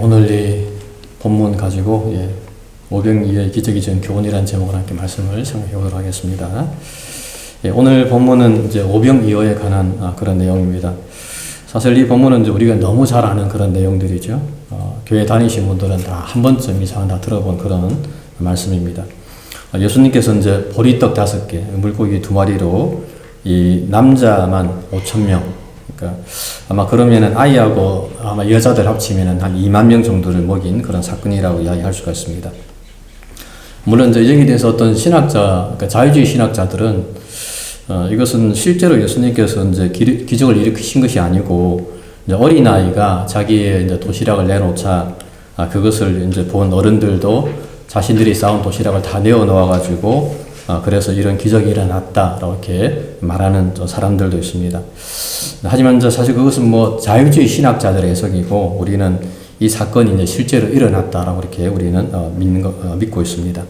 오늘 이 본문 가지고 오병이어의 기적이 전 교훈이라는 제목으로 함께 말씀을 생각해 보도록 하겠습니다. 오늘 본문은 이제 오병이어에 관한 그런 내용입니다. 사실 이 본문은 이제 우리가 너무 잘 아는 그런 내용들이죠. 교회 다니신 분들은 다 한 번쯤 이상 다 들어본 그런 말씀입니다. 예수님께서 이제 보리떡 5개, 물고기 2마리로 이 남자만 5,000명, 그러니까 아마 그러면은 아이하고 아마 여자들 합치면은 한 2만 명 정도를 먹인 그런 사건이라고 이야기할 수가 있습니다. 물론 이제 여기에 대해서 어떤 신학자, 그러니까 자유주의 신학자들은 이것은 실제로 예수님께서 이제 기적을 일으키신 것이 아니고 이제 어린아이가 자기의 이제 도시락을 내놓자 그것을 이제 본 어른들도 자신들이 쌓은 도시락을 다 내어 놓아가지고 그래서 이런 기적이 일어났다라고 이렇게 말하는 사람들도 있습니다. 하지만 이제 사실 그것은 뭐 자유주의 신학자들의 해석이고 우리는 이 사건이 이제 실제로 일어났다라고 이렇게 우리는 믿고 있습니다.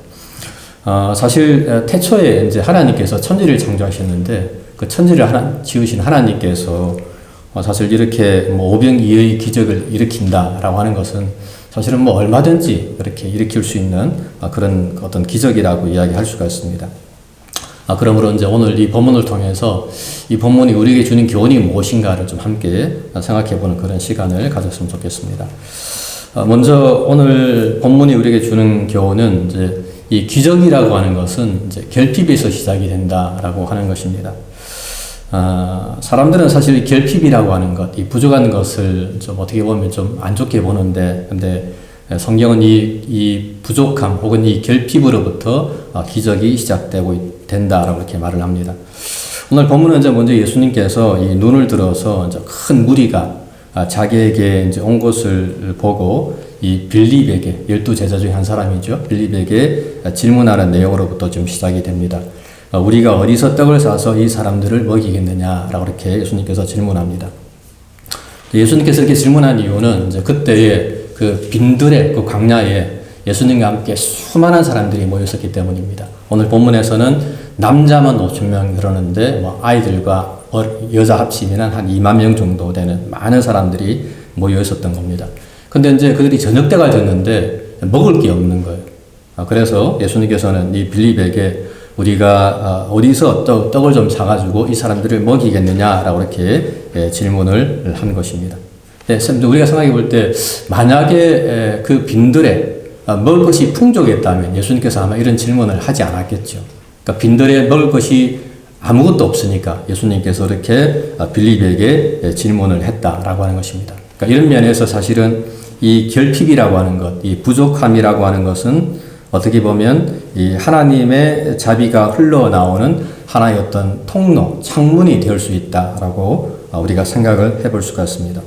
사실 태초에 이제 하나님께서 천지를 창조하셨는데 그 천지를 지으신 하나님께서 사실 이렇게 뭐 오병이어의 기적을 일으킨다라고 하는 것은 사실은 뭐 얼마든지 이렇게 일으킬 수 있는 그런 어떤 기적이라고 이야기할 수가 있습니다. 그러므로 이제 오늘 이 본문을 통해서 이 본문이 우리에게 주는 교훈이 무엇인가를 좀 함께 생각해보는 그런 시간을 가졌으면 좋겠습니다. 먼저 오늘 본문이 우리에게 주는 교훈은 이제 이 기적이라고 하는 것은 이제 결핍에서 시작이 된다라고 하는 것입니다. 사람들은 사실 결핍이라고 하는 것, 이 부족한 것을 좀 어떻게 보면 좀 안 좋게 보는데, 근데 성경은 이 부족함 혹은 이 결핍으로부터 기적이 시작되고 된다라고 이렇게 말을 합니다. 오늘 본문은 이제 먼저 예수님께서 이 눈을 들어서 이제 큰 무리가 자기에게 이제 온 것을 보고 이 빌립에게 12제자 중에 한 사람이죠. 빌립에게 질문하는 내용으로부터 좀 시작이 됩니다. 우리가 어디서 떡을 사서 이 사람들을 먹이겠느냐라고 이렇게 예수님께서 질문합니다. 예수님께서 이렇게 질문한 이유는 이제 그때의 그 빈들의 그 광야에 예수님과 함께 수많은 사람들이 모였었기 때문입니다. 오늘 본문에서는 남자만 5,000명 그러는데 뭐 아이들과 여자 합치면 한 2만 명 정도 되는 많은 사람들이 모여 있었던 겁니다. 근데 이제 그들이 저녁 때가 됐는데 먹을 게 없는 거예요. 그래서 예수님께서는 이 빌립에게 우리가 어디서 떡을 좀 사가지고 이 사람들을 먹이겠느냐라고 이렇게 질문을 한 것입니다. 우리가 생각해 볼 때 만약에 그 빈들에 먹을 것이 풍족했다면 예수님께서 아마 이런 질문을 하지 않았겠죠. 그러니까 빈들에 먹을 것이 아무것도 없으니까 예수님께서 이렇게 빌립에게 질문을 했다라고 하는 것입니다. 그러니까 이런 면에서 사실은 이 결핍이라고 하는 것, 이 부족함이라고 하는 것은 어떻게 보면 이 하나님의 자비가 흘러나오는 하나의 어떤 통로, 창문이 될 수 있다라고 우리가 생각을 해볼 수가 있습니다.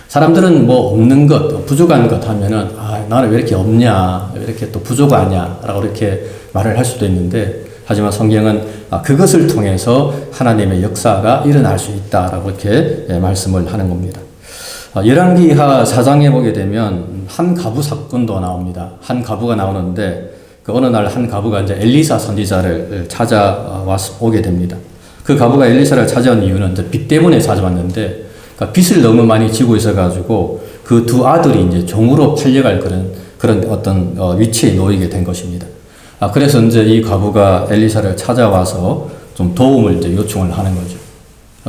사람들은 뭐 없는 것, 부족한 것 하면은 나는 왜 이렇게 없냐, 왜 이렇게 또 부족하냐 라고 이렇게 말을 할 수도 있는데 하지만 성경은 그것을 통해서 하나님의 역사가 일어날 수 있다라고 이렇게 말씀을 하는 겁니다. 열왕기하 4장에 보게 되면 한 과부 사건도 나옵니다. 한 과부가 나오는데 그 어느 날 한 과부가 이제 엘리사 선지자를 오게 됩니다. 그 과부가 엘리사를 찾아온 이유는 이제 빚 때문에 찾아왔는데 그러니까 빚을 너무 많이 지고 있어가지고 그 두 아들이 이제 종으로 팔려갈 그런 어떤 위치에 놓이게 된 것입니다. 그래서 이제 이 과부가 엘리사를 찾아와서 좀 도움을 이제 요청을 하는 거죠.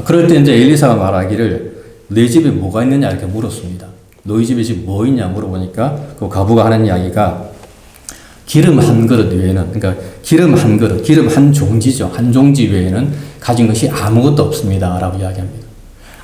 그럴 때 이제 엘리사가 말하기를 내 집에 뭐가 있느냐 이렇게 물었습니다. 너희 집에 지금 뭐 있냐 물어보니까 그 과부가 하는 이야기가 기름 한 그릇 외에는, 그러니까 기름 한 그릇, 기름 한 종지죠. 한 종지 외에는 가진 것이 아무것도 없습니다. 라고 이야기합니다.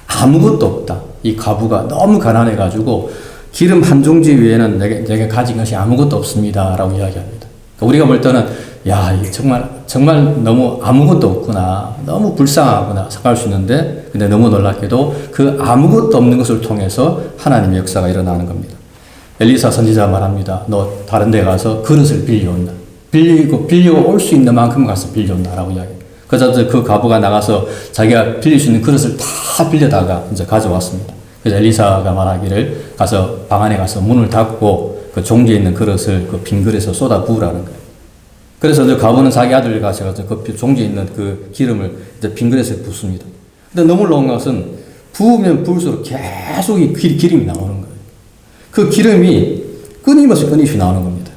아무것도 없다. 이 과부가 너무 가난해가지고 기름 한 종지 외에는 내가 가진 것이 아무것도 없습니다. 라고 이야기합니다. 그러니까 우리가 볼 때는 야, 이게 정말 너무 아무것도 없구나. 너무 불쌍하구나. 생각할 수 있는데, 근데 너무 놀랍게도 그 아무것도 없는 것을 통해서 하나님의 역사가 일어나는 겁니다. 엘리사 선지자가 말합니다. 너 다른 데 가서 그릇을 빌려온다. 빌리고 올 수 있는 만큼 가서 빌려온다라고 이야기해요. 그래서 그 과부가 나가서 자기가 빌릴 수 있는 그릇을 다 빌려다가 이제 가져왔습니다. 그래서 엘리사가 말하기를 가서 방 안에 가서 문을 닫고 그 종지에 있는 그릇을 그 빈 그릇에 쏟아 부으라는 거예요. 그래서 이제 과부는 자기 아들을 가셔서 그 종지에 있는 그 기름을 이제 빈 그릇에 붓습니다. 근데 너무 놀라운 것은 부으면 부을수록 계속 이 기름이 나오는 거예요. 그 기름이 끊임없이 나오는 겁니다.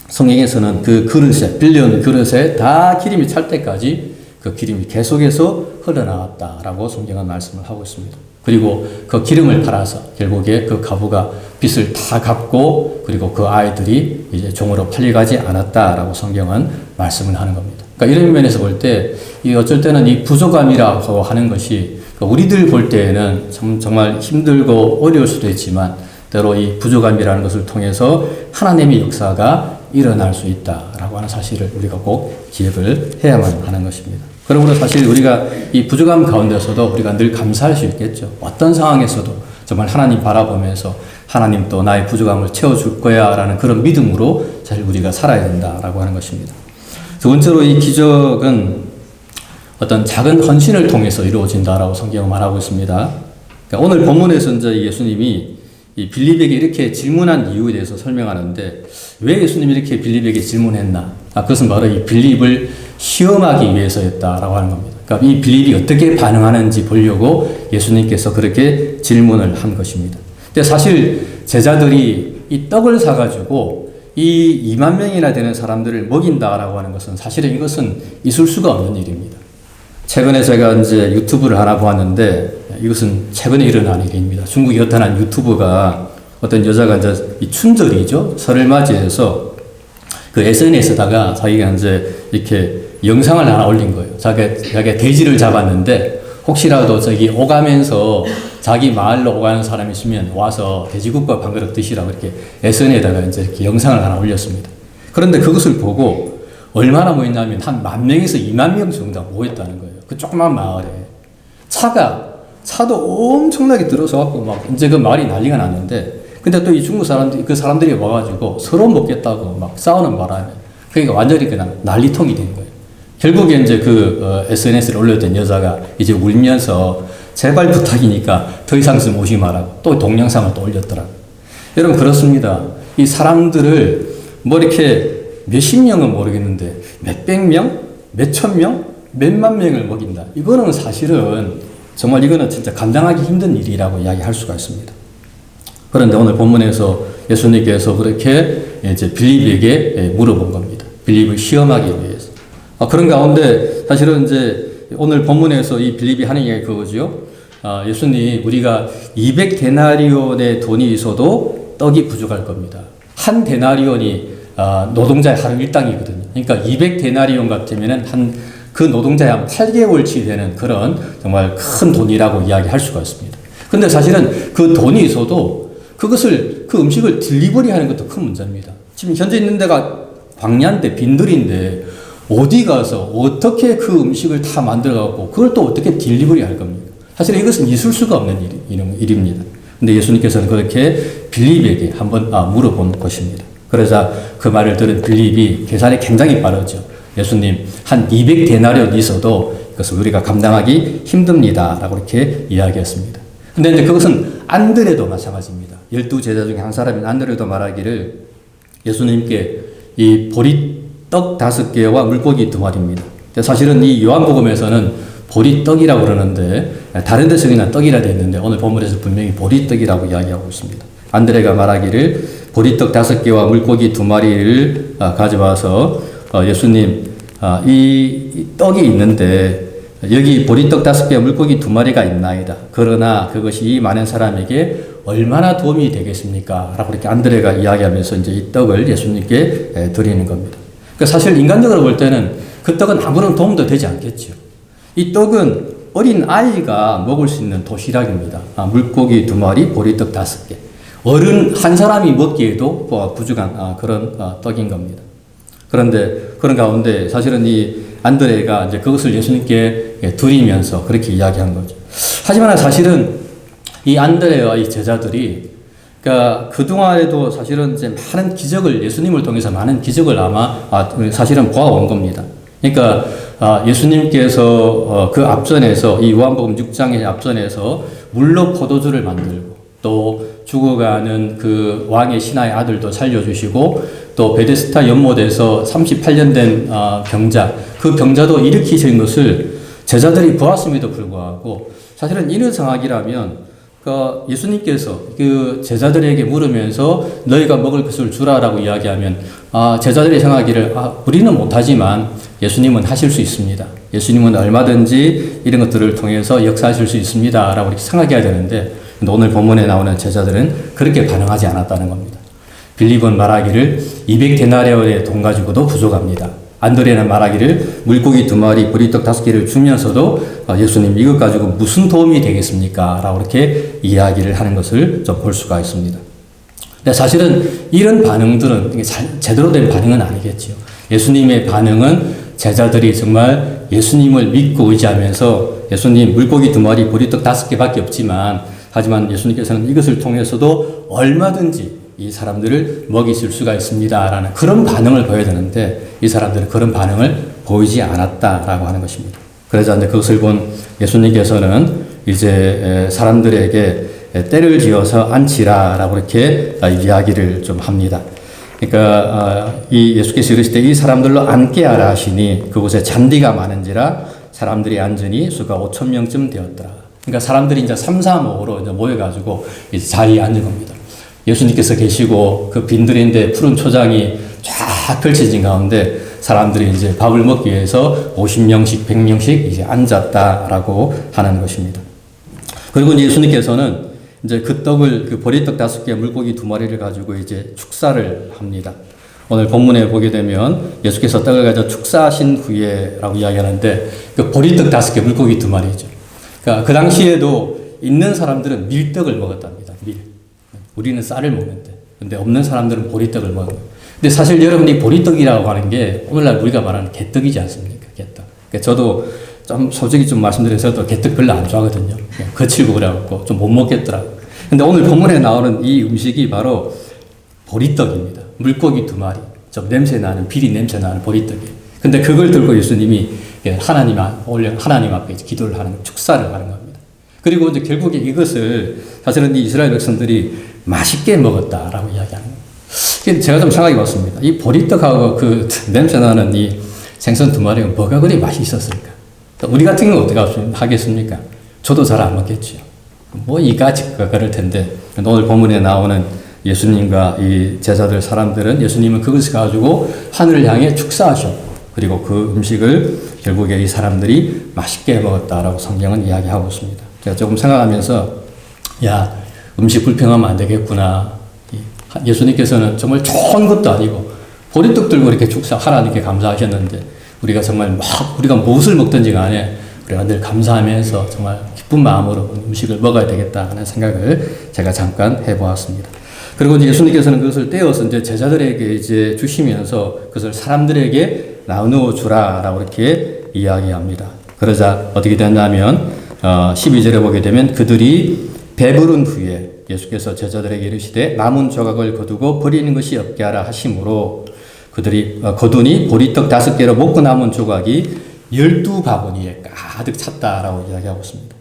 성경에서는 그 그릇에, 빌려온 그릇에 다 기름이 찰 때까지 그 기름이 계속해서 흘러나왔다라고 성경은 말씀을 하고 있습니다. 그리고 그 기름을 팔아서 결국에 그 과부가 빚을 다 갚고 그리고 그 아이들이 이제 종으로 팔려가지 않았다라고 성경은 말씀을 하는 겁니다. 그러니까 이런 면에서 볼 때 이 어쩔 때는 이 부족함이라고 하는 것이 우리들 볼 때에는 정말 힘들고 어려울 수도 있지만 때로 이 부족함이라는 것을 통해서 하나님의 역사가 일어날 수 있다라고 하는 사실을 우리가 꼭 기억을 해야만 하는 것입니다. 그러므로 사실 우리가 이 부족함 가운데서도 우리가 늘 감사할 수 있겠죠. 어떤 상황에서도 정말 하나님 바라보면서 하나님 또 나의 부족함을 채워줄 거야 라는 그런 믿음으로 사실 우리가 살아야 된다라고 하는 것입니다. 두 번째로 이 기적은 어떤 작은 헌신을 통해서 이루어진다라고 성경은 말하고 있습니다. 그러니까 오늘 본문에서 이제 예수님이 이 빌립에게 이렇게 질문한 이유에 대해서 설명하는데 왜 예수님이 이렇게 빌립에게 질문했나? 그것은 바로 이 빌립을 시험하기 위해서였다라고 하는 겁니다. 그러니까 이 빌립이 어떻게 반응하는지 보려고 예수님께서 그렇게 질문을 한 것입니다. 근데 사실 제자들이 이 떡을 사가지고 이 2만 명이나 되는 사람들을 먹인다라고 하는 것은 사실은 이것은 있을 수가 없는 일입니다. 최근에 제가 이제 유튜브를 하나 보았는데 이것은 최근에 일어난 일입니다. 중국의 어떤 한 유튜버가 어떤 여자가 이제 이 춘절이죠. 설을 맞이해서 그 SNS에다가 자기가 이제 이렇게 영상을 하나 올린 거예요. 자기가 돼지를 잡았는데 혹시라도 저기 오가면서 자기 마을로 오가는 사람이 있으면 와서 돼지국밥 한 그릇 드시라고 이렇게 SNS에다가 이제 이렇게 영상을 하나 올렸습니다. 그런데 그것을 보고 얼마나 모였냐면 한 10,000명에서 20,000명 정도 모였다는 거예요. 그 조그만 마을에. 차도 엄청나게 들어서 갖고 막 이제 그 마을이 난리가 났는데 근데 또 이 중국 사람들이 그 사람들이 와가지고 서로 먹겠다고 막 싸우는 바람에 그러니까 완전히 그냥 난리통이 된 거예요. 결국에 이제 그 SNS를 올렸던 여자가 이제 울면서 제발 부탁이니까 더 이상 좀 오지 말라고 또 동영상을 또 올렸더라고요. 여러분 그렇습니다. 이 사람들을 뭐 이렇게 몇십 명은 모르겠는데 몇백 명, 몇천 명, 몇만 명을 먹인다. 이거는 사실은 정말 이거는 진짜 감당하기 힘든 일이라고 이야기할 수가 있습니다. 그런데 오늘 본문에서 예수님께서 그렇게 이제 빌립에게 물어본 겁니다. 빌립을 시험하기 위해서. 그런 가운데 사실은 이제 오늘 본문에서 이 빌립이 하는 얘기 그거죠. 예수님, 우리가 200데나리온의 돈이 있어도 떡이 부족할 겁니다. 한 데나리온이 노동자의 하루 일당이거든요. 그러니까 200데나리온 같으면은 그 노동자의 한 8개월치 되는 그런 정말 큰 돈이라고 이야기할 수가 있습니다. 근데 사실은 그 돈이 있어도 그 음식을 딜리버리 하는 것도 큰 문제입니다. 지금 현재 있는 데가 광야인데 빈들인데 어디 가서 어떻게 그 음식을 다 만들어갖고 그걸 또 어떻게 딜리버리 할 겁니까? 사실 이것은 있을 수가 없는 일입니다. 근데 예수님께서는 그렇게 빌립에게 한번 물어본 것입니다. 그러자 그 말을 들은 빌립이 계산이 굉장히 빠르죠. 예수님, 한 200데나리온 있어도 그것을 우리가 감당하기 힘듭니다. 라고 이렇게 이야기했습니다. 근데 이제 그것은 안드레도 마찬가지입니다. 12제자 중에 한 사람인 안드레도 말하기를 예수님께 이 보리떡 5개와 물고기 2마리입니다. 사실은 이 요한복음에서는 보리떡이라고 그러는데 다른 데서 그냥 떡이라 되어 있는데 오늘 본문에서 분명히 보리떡이라고 이야기하고 있습니다. 안드레가 말하기를 보리떡 5개와 물고기 2마리를 가져와서 예수님 이 떡이 있는데 여기 보리떡 5개와 물고기 2마리가 있나이다. 그러나 그것이 이 많은 사람에게 얼마나 도움이 되겠습니까? 라고 이렇게 안드레가 이야기하면서 이제 이 떡을 예수님께 드리는 겁니다. 그러니까 사실 인간적으로 볼 때는 그 떡은 아무런 도움도 되지 않겠죠. 이 떡은 어린 아이가 먹을 수 있는 도시락입니다. 물고기 2마리, 보리떡 5개. 어른 한 사람이 먹기에도 부족한 그런 떡인 겁니다. 그런데 그런 가운데 사실은 이 안드레가 이제 그것을 예수님께 드리면서 그렇게 이야기한 거죠. 하지만 사실은 이 안드레와 이 제자들이 그러니까 그동안에도 사실은 이제 많은 기적을 예수님을 통해서 많은 기적을 아마 사실은 보아온 겁니다. 그러니까 예수님께서 그 앞전에서 이 요한복음 6장의 앞전에서 물로 포도주를 만들고 또 죽어가는 그 왕의 신하의 아들도 살려주시고 또 베데스다 연못에서 38년 된 병자 그 병자도 일으키신 것을 제자들이 보았음에도 불구하고 사실은 이런 상황이라면 그러니까 예수님께서 그 제자들에게 물으면서 너희가 먹을 것을 주라라고 이야기하면 제자들이 생각하기를 우리는 못하지만 예수님은 하실 수 있습니다. 예수님은 얼마든지 이런 것들을 통해서 역사하실 수 있습니다. 라고 이렇게 생각해야 되는데 오늘 본문에 나오는 제자들은 그렇게 반응하지 않았다는 겁니다. 빌립은 말하기를 200데나리온의 돈 가지고도 부족합니다. 안드레는 말하기를 물고기 2마리, 보리떡 5개를 주면서도 예수님 이것 가지고 무슨 도움이 되겠습니까? 라고 이렇게 이야기를 하는 것을 좀 볼 수가 있습니다. 근데 사실은 이런 반응들은 제대로 된 반응은 아니겠죠. 예수님의 반응은 제자들이 정말 예수님을 믿고 의지하면서 예수님 물고기 2마리, 보리떡 5개밖에 없지만 하지만 예수님께서는 이것을 통해서도 얼마든지 이 사람들을 먹이실 수가 있습니다. 라는 그런 반응을 보여야 되는데 이 사람들은 그런 반응을 보이지 않았다라고 하는 것입니다. 그러자 이제 그것을 본 예수님께서는 이제 사람들에게 때를 지어서 앉히라라고 이렇게 이야기를 좀 합니다. 그러니까 이 예수께서 이르시되 이 사람들로 앉게 하라 하시니 그곳에 잔디가 많은지라 사람들이 앉으니 수가 5,000명쯤 되었더라. 그러니까 사람들이 이제 3, 4, 5로 이제 모여가지고 이제 자리에 앉은 겁니다. 예수님께서 계시고 그 빈들인데 푸른 초장이 쫙 펼쳐진 가운데 사람들이 이제 밥을 먹기 위해서 50명씩, 100명씩 이제 앉았다라고 하는 것입니다. 그리고 이제 예수님께서는 이제 그 떡을, 그 보리떡 5개, 물고기 2마리를 가지고 이제 축사를 합니다. 오늘 본문에 보게 되면 예수께서 떡을 가지고 축사하신 후에라고 이야기하는데 그 보리떡 5개, 물고기 2마리죠. 그러니까 그 당시에도 있는 사람들은 밀떡을 먹었답니다. 밀. 우리는 쌀을 먹는데. 근데 없는 사람들은 보리떡을 먹어요. 근데 사실 여러분이 보리떡이라고 하는 게 오늘날 우리가 말하는 개떡이지 않습니까? 개떡. 그러니까 저도 좀 솔직히 좀 말씀드려서 또 개떡 별로 안 좋아하거든요. 거칠고 그래갖고 좀 못 먹겠더라고요. 근데 오늘 본문에 나오는 이 음식이 바로 보리떡입니다. 물고기 2마리. 좀 냄새 나는, 비리 냄새 나는 보리떡이에요. 근데 그걸 들고 예수님이 하나님 앞에 기도를 하는, 축사를 하는 겁니다. 그리고 이제 결국에 이것을 사실은 이 이스라엘 백성들이 맛있게 먹었다라고 이야기하는 거예요. 제가 좀 생각해 봤습니다. 이 보리떡하고 그 냄새 나는 이 생선 2마리가 뭐가 그리 맛이 있었을까? 우리 같은 경우 어떻게 하겠습니까? 저도 잘 안 먹겠죠. 뭐 이까짓가 그럴 텐데 오늘 본문에 나오는 예수님과 이 제자들 사람들은 예수님은 그것을 가지고 하늘을 향해 축사하셨고 그리고 그 음식을 결국에 이 사람들이 맛있게 먹었다라고 성경은 이야기하고 있습니다. 제가 조금 생각하면서 음식 불평하면 안 되겠구나. 예수님께서는 정말 좋은 것도 아니고 보리떡 들고 이렇게 축사 하나님께 감사하셨는데 우리가 정말 우리가 무엇을 먹든지 간에 우리가 늘 감사하면서 정말 기쁜 마음으로 음식을 먹어야 되겠다 하는 생각을 제가 잠깐 해보았습니다. 그리고 이제 예수님께서는 그것을 떼어서 이제 제자들에게 이제 주시면서 그것을 사람들에게 나누어 주라라고 이렇게 이야기합니다. 그러자 어떻게 됐냐면 12절에 보게 되면 그들이 배부른 후에 예수께서 제자들에게 이르시되 남은 조각을 거두고 버리는 것이 없게 하라 하심으로 그들이 거두니 보리떡 5개로 먹고 남은 조각이 12바구니에 가득 찼다라고 이야기하고 있습니다.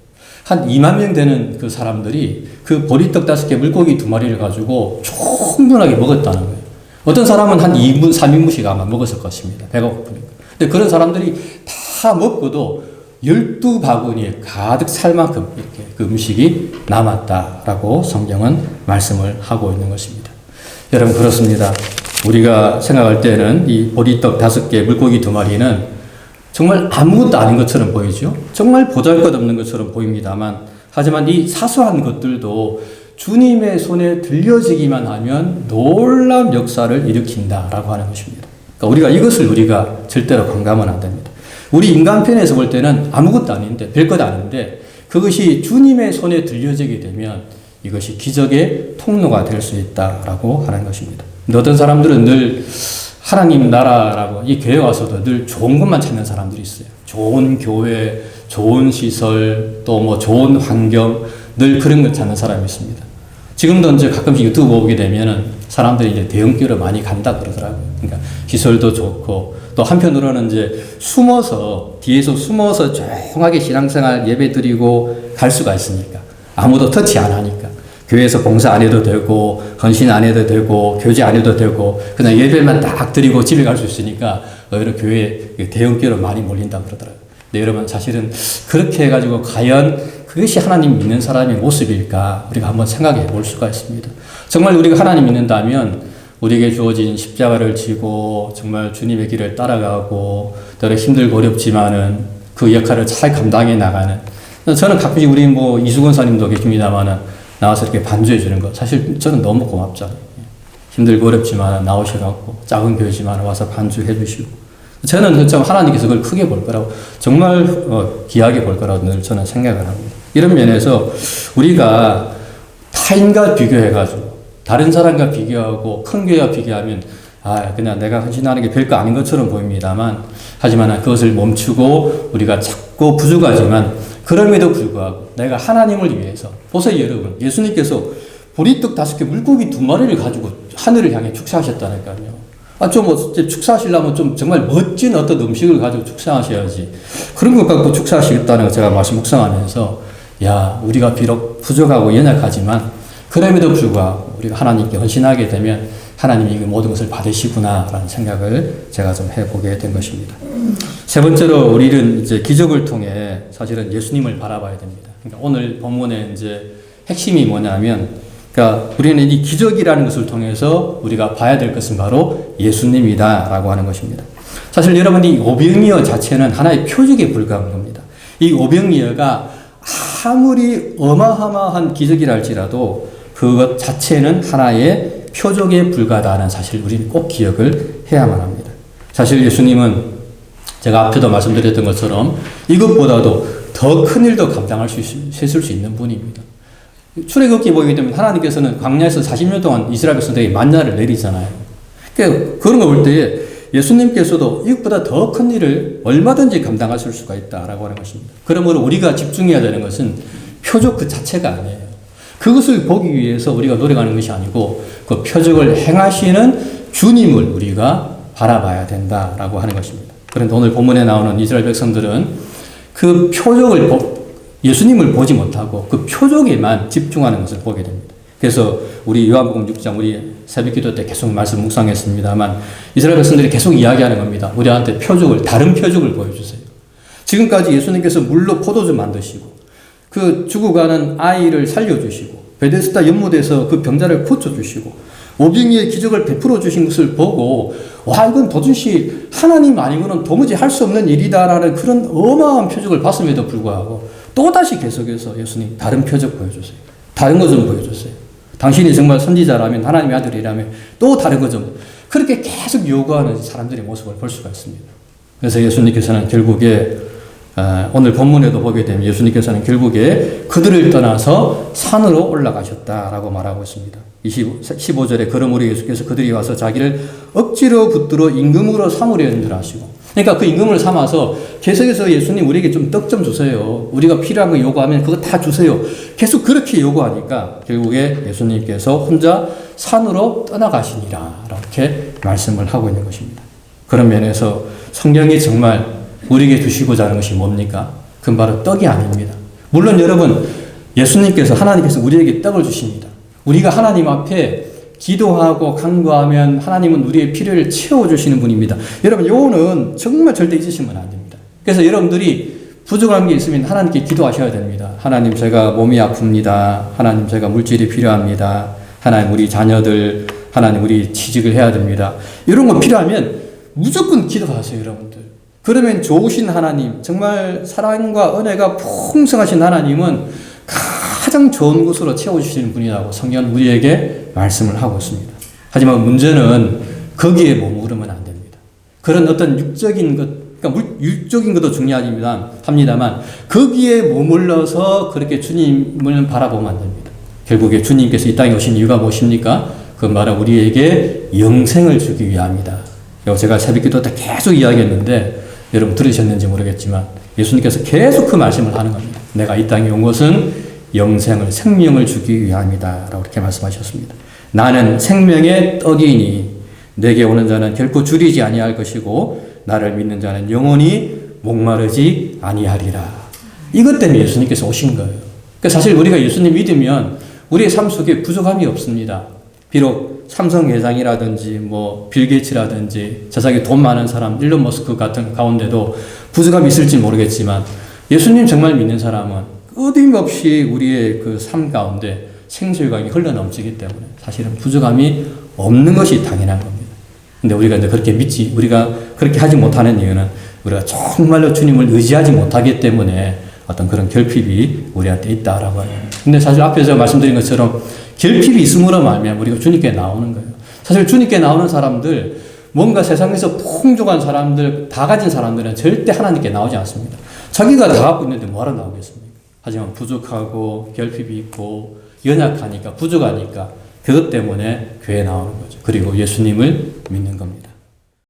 한 2만 명 되는 그 사람들이 그 보리떡 5개, 물고기 2마리를 가지고 충분하게 먹었다는 거예요. 어떤 사람은 한 2인분, 3인분씩 아마 먹었을 것입니다. 배가 고프니까. 근데 그런 사람들이 다 먹고도 12바구니에 가득 찰 만큼 이렇게 그 음식이 남았다라고 성경은 말씀을 하고 있는 것입니다. 여러분 그렇습니다. 우리가 생각할 때는 이 보리떡 5개, 물고기 2마리는 정말 아무것도 아닌 것처럼 보이죠. 정말 보잘것없는 것처럼 보입니다만 하지만 이 사소한 것들도 주님의 손에 들려지기만 하면 놀라운 역사를 일으킨다라고 하는 것입니다. 그러니까 이것을 우리가 절대로 관감은 안 됩니다. 우리 인간편에서 볼 때는 아무것도 아닌데 별것 아닌데 그것이 주님의 손에 들려지게 되면 이것이 기적의 통로가 될 수 있다라고 하는 것입니다. 어떤 사람들은 늘 하나님 나라라고 이 교회 와서도 늘 좋은 것만 찾는 사람들이 있어요. 좋은 교회, 좋은 시설, 또 뭐 좋은 환경, 늘 그런 걸 찾는 사람이 있습니다. 지금도 이제 가끔씩 유튜브 보게 되면은 사람들이 이제 대형교회로 많이 간다 그러더라고요. 그러니까 시설도 좋고 또 한편으로는 이제 뒤에서 숨어서 조용하게 신앙생활 예배 드리고 갈 수가 있으니까 아무도 터치 안 하니까. 교회에서 봉사 안 해도 되고 헌신 안 해도 되고 교제 안 해도 되고 그냥 예배만 딱 드리고 집에 갈 수 있으니까 오히려 교회 대형교회로 많이 몰린다 그러더라고요. 근데 여러분 사실은 그렇게 해가지고 과연 그것이 하나님 믿는 사람의 모습일까 우리가 한번 생각해 볼 수가 있습니다. 정말 우리가 하나님 믿는다면 우리에게 주어진 십자가를 지고 정말 주님의 길을 따라가고 때로 힘들고 어렵지만은 그 역할을 잘 감당해 나가는, 저는 가끔씩 우리 뭐 이수건 사님도 계십니다만은 나와서 이렇게 반주해 주는 거 사실 저는 너무 고맙잖아요. 힘들고 어렵지만 나오셔갖고 작은 교회지만 와서 반주해 주시고, 저는 참 하나님께서 그걸 크게 볼 거라고, 정말 귀하게 볼 거라고 늘 저는 생각을 합니다. 이런 면에서 우리가 타인과 비교해가지고 다른 사람과 비교하고 큰 교회와 비교하면 그냥 내가 헌신하는 게 별거 아닌 것처럼 보입니다만, 하지만 그것을 멈추고 우리가 자꾸 부족하지만 그럼에도 불구하고 내가 하나님을 위해서, 보세요 여러분, 예수님께서 보리떡 5개 물고기 2마리를 가지고 하늘을 향해 축사하셨다니까요. 좀 축사하시려면 좀 정말 멋진 어떤 음식을 가지고 축사하셔야지, 그런 것 갖고 축사하시겠다는 거 제가 말씀 묵상하면서, 우리가 비록 부족하고 연약하지만 그럼에도 불구하고 우리가 하나님께 헌신하게 되면 하나님이 그 모든 것을 받으시구나라는 생각을 제가 좀 해보게 된 것입니다. 세 번째로 우리는 이제 기적을 통해 사실은 예수님을 바라봐야 됩니다. 그러니까 오늘 본문의 이제 핵심이 뭐냐면, 그러니까 우리는 이 기적이라는 것을 통해서 우리가 봐야 될 것은 바로 예수님이다라고 하는 것입니다. 사실 여러분, 이 오병이어 자체는 하나의 표적에 불과한 겁니다. 이 오병이어가 아무리 어마어마한 기적이라 할지라도 그것 자체는 하나의 표적에 불과하다는 사실 우리는 꼭 기억을 해야만 합니다. 사실 예수님은 제가 앞에도 말씀드렸던 것처럼 이것보다도 더 큰 일도 감당할 수 있을 수 있는 분입니다. 출애굽기 보게 되면 하나님께서는 광야에서 40년 동안 이스라엘 백성들에게 만나를 내리잖아요. 그러니까 그런 거 볼 때 예수님께서도 이것보다 더 큰 일을 얼마든지 감당하실 수가 있다라고 하는 것입니다. 그러므로 우리가 집중해야 되는 것은 표적 그 자체가 아니에요. 그것을 보기 위해서 우리가 노력하는 것이 아니고 그 표적을 행하시는 주님을 우리가 바라봐야 된다라고 하는 것입니다. 그런데 오늘 본문에 나오는 이스라엘 백성들은 그 표적을 예수님을 보지 못하고 그 표적에만 집중하는 것을 보게 됩니다. 그래서 우리 요한복음 6장 우리 새벽기도 때 계속 말씀 묵상했습니다만 이스라엘 백성들이 계속 이야기하는 겁니다. 우리한테 표적을, 다른 표적을 보여주세요. 지금까지 예수님께서 물로 포도주 만드시고 그 죽어가는 아이를 살려주시고 베데스다 연못에서 그 병자를 고쳐주시고 오병이의 기적을 베풀어 주신 것을 보고 이건 도저히 하나님 아니고는 도무지 할 수 없는 일이다라는 그런 어마어마한 표적을 봤음에도 불구하고 또다시 계속해서 예수님 다른 표적 보여주세요. 다른 것 좀 보여주세요. 당신이 정말 선지자라면 하나님의 아들이라면 또 다른 것 좀, 그렇게 계속 요구하는 사람들의 모습을 볼 수가 있습니다. 그래서 예수님께서는 결국에 오늘 본문에도 보게 되면 예수님께서는 결국에 그들을 떠나서 산으로 올라가셨다라고 말하고 있습니다. 15절에 그러므로 예수께서 그들이 와서 자기를 억지로 붙들어 임금으로 삼으려 했느라 하시고, 그러니까 그 임금을 삼아서 계속해서 예수님 우리에게 좀 떡 좀 주세요. 우리가 필요한 거 요구하면 그거 다 주세요. 계속 그렇게 요구하니까 결국에 예수님께서 혼자 산으로 떠나가시니라 이렇게 말씀을 하고 있는 것입니다. 그런 면에서 성경이 정말 우리에게 주시고자 하는 것이 뭡니까? 그건 바로 떡이 아닙니다. 물론 여러분, 예수님께서, 하나님께서 우리에게 떡을 주십니다. 우리가 하나님 앞에 기도하고 간구하면 하나님은 우리의 필요를 채워주시는 분입니다. 여러분, 요거는 정말 절대 잊으시면 안 됩니다. 그래서 여러분들이 부족한 게 있으면 하나님께 기도하셔야 됩니다. 하나님, 제가 몸이 아픕니다. 하나님, 제가 물질이 필요합니다. 하나님, 우리 자녀들, 하나님, 우리 취직을 해야 됩니다. 이런 거 필요하면 무조건 기도하세요, 여러분들. 그러면 좋으신 하나님, 정말 사랑과 은혜가 풍성하신 하나님은 가장 좋은 곳으로 채워주시는 분이라고 성경은 우리에게 말씀을 하고 있습니다. 하지만 문제는 거기에 머무르면 안 됩니다. 그런 어떤 육적인 것, 그러니까 육적인 것도 중요합니다만 거기에 머물러서 그렇게 주님을 바라보면 안 됩니다. 결국에 주님께서 이 땅에 오신 이유가 무엇입니까? 그건 바로 우리에게 영생을 주기 위함이다. 제가 새벽기도 때 계속 이야기했는데 여러분 들으셨는지 모르겠지만 예수님께서 계속 그 말씀을 하는 겁니다. 내가 이 땅에 온 것은 영생을, 생명을 주기 위함이다 라고 이렇게 말씀하셨습니다. 나는 생명의 떡이니 내게 오는 자는 결코 줄이지 아니할 것이고 나를 믿는 자는 영원히 목마르지 아니하리라. 이것 때문에 예수님께서 오신 거예요. 그러니까 사실 우리가 예수님 믿으면 우리의 삶 속에 부족함이 없습니다. 비록 삼성 회장이라든지 빌 게이츠라든지 세상에 돈 많은 사람 일론 머스크 같은 가운데도 부족함이 있을지 모르겠지만 예수님 정말 믿는 사람은 끊임없이 우리의 그 삶 가운데 생수의 흘러넘치기 때문에 사실은 부족함이 없는 것이 당연한 겁니다. 근데 우리가 이제 우리가 그렇게 하지 못하는 이유는 우리가 정말로 주님을 의지하지 못하기 때문에 어떤 그런 결핍이 우리한테 있다라고 해요. 근데 사실 앞에서 말씀드린 것처럼 결핍이 있음으로 말미암아 우리가 주님께 나오는 거예요. 사실 주님께 나오는 사람들, 뭔가 세상에서 풍족한 사람들, 다 가진 사람들은 절대 하나님께 나오지 않습니다. 자기가 다 갖고 있는데 뭐하러 나오겠습니까? 하지만 부족하고 결핍이 있고 연약하니까 부족하니까 그것 때문에 교회에 나오는 거죠. 그리고 예수님을 믿는 겁니다.